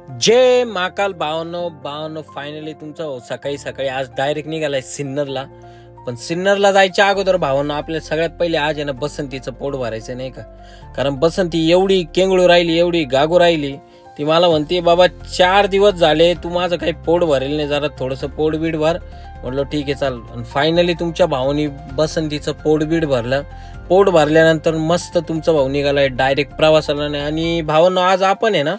जय महाकाल भावांनो फायनली तुमचं सकाळी सकाळी आज डायरेक्ट निघालाय सिन्नरला. पण सिन्नरला जायच्या अगोदर भावांनो आपल्याला सगळ्यात पहिले आज आहे ना बसंतीचं पोट भरायचं नाही का. कारण बसंती एवढी केंगळू राहिली, एवढी गागू राहिली, ती मला म्हणते बाबा 4 दिवस झाले तू माझं काही पोट भरेल नाही, जरा थोडंसं पोटबीड भर. म्हटलं ठीक आहे चाल. आणि फायनली तुमच्या भावानी बसंतीचं पोटबीड भरलं. पोट भरल्यानंतर मस्त तुमचा भाऊ निघालाय डायरेक्ट प्रवासाला. नाही आणि भावांनो आज आपण आहे ना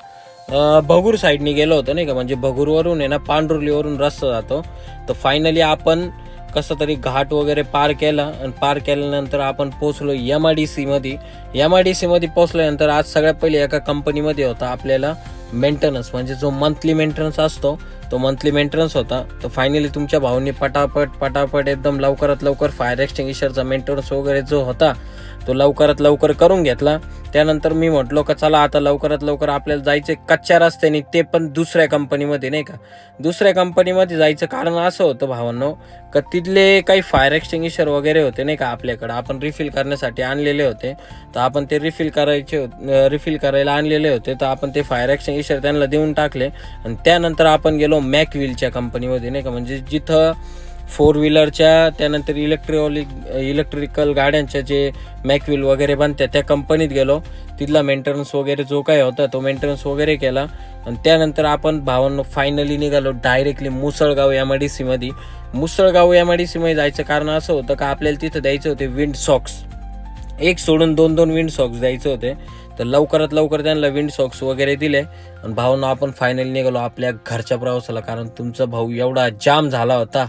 भगूर साईडनी गेलो होतो नाही का. म्हणजे भगूरवरून आहे ना पांढरुलीवरून रस्ता जातो. तर फायनली आपण कसं तरी घाट वगैरे पार केला आणि पार केल्यानंतर आपण पोहोचलो MIDC मध्ये. MIDC मध्ये पोहोचल्यानंतर आज सगळ्यात पहिले एका कंपनीमध्ये होता आपल्याला मेंटेनन्स, म्हणजे जो मंथली मेंटेनन्स असतो तो मंथली मेंटेनन्स होता. तर फायनली तुमच्या भाऊंनी पटापट एकदम लवकरात लवकर फायर एक्सटिंग्विशरचा मेंटेनन्स वगैरे जो होता तो लवकरात लवकर करून घेतला. त्यानंतर मी म्हटलो का चला आता लवकरात लवकर आपल्याला जायचं कच्च्या रस्त्याने, ते पण दुसऱ्या कंपनीमध्ये नाही का. दुसऱ्या कंपनीमध्ये जायचं कारण असं होतं भावांनो का तिथले काही फायर एक्सटिंग्विशर वगैरे होते नाही का आपल्याकडं, आपण रिफिल करण्यासाठी आणलेले होते. तर आपण ते रिफिल करायला आणलेले होते. तर आपण ते फायर एक्सटिंग्विशर त्यांना देऊन टाकले आणि त्यानंतर आपण गेलो मॅकव्हीलच्या कंपनीमध्ये नाही का. म्हणजे जिथं 4 व्हीलरच्या त्यानंतर इलेक्ट्रिकल गाड्यांच्या जे मॅकव्हील वगैरे बनतात त्या कंपनीत गेलो. तिथला मेंटेनन्स वगैरे जो काय होता तो मेंटेनन्स वगैरे केला आणि त्यानंतर आपण भावांनो फायनली निघालो डायरेक्टली मुसळगाव MIDC मध्ये. मुसळगाव MIDC मध्ये जायचं कारण असं होतं का आपल्याला तिथं द्यायचे होते विंड सॉक्स, एक सोडून 2 विंड सॉक्स द्यायचे होते. तर लवकरात लवकर त्यांना विंड सॉक्स वगैरे दिले आणि भावांनो आपण फायनली निघालो आपल्या घरच्या प्रवासाला. कारण तुमचा भाऊ एवढा जाम झाला होता.